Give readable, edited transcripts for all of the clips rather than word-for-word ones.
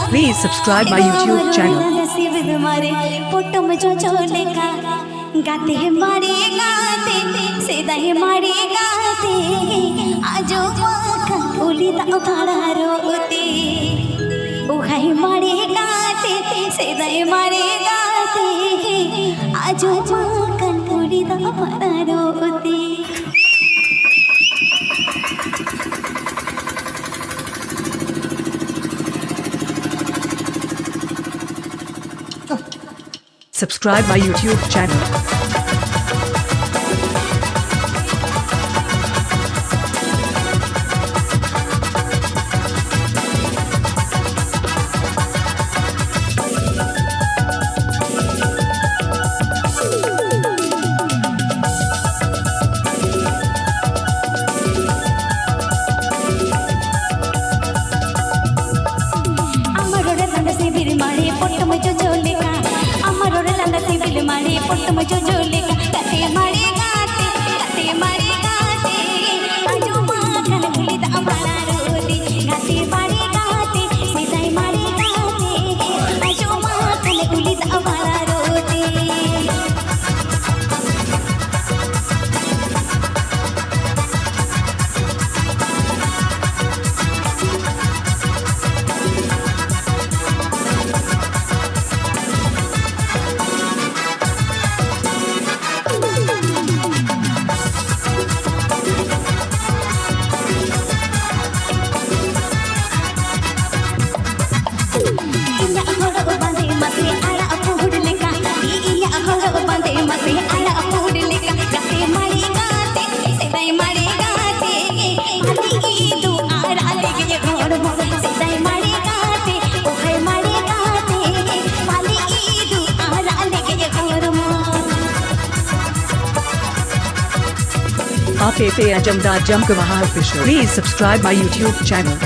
Please subscribe my YouTube channel. गाते मारे गाते सदाई मारे गाते आजो माखन उली ता भाड़ा रोते ओ हाय मारे गाते सदाई मारे गाते आजो माखन उली ता भाड़ा रोते Subscribe my YouTube channel. Apete Ajamda Jhumka Baha official. Please subscribe my YouTube channel.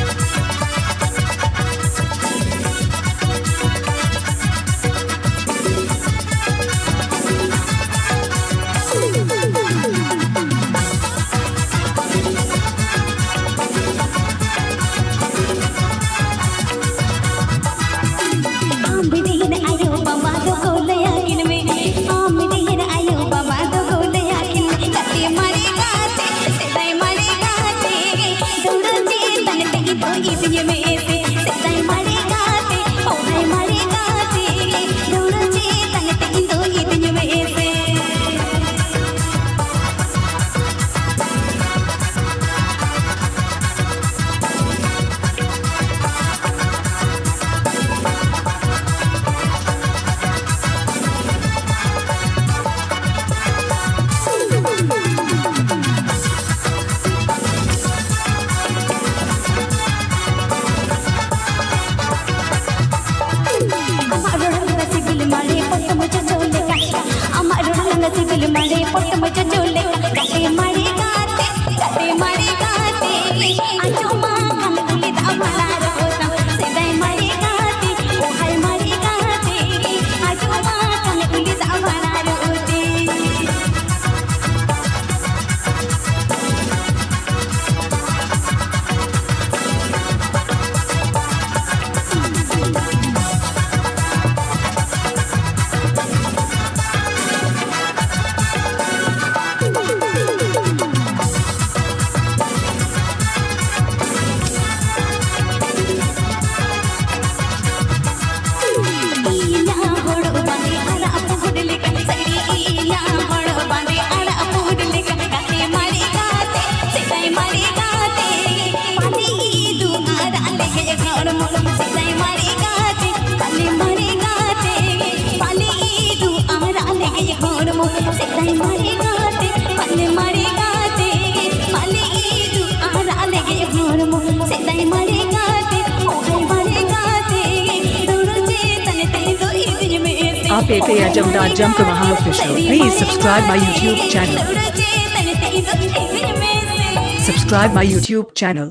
Apete Ajamda Jhumka Baha official. Please subscribe my YouTube channel. Subscribe my YouTube channel.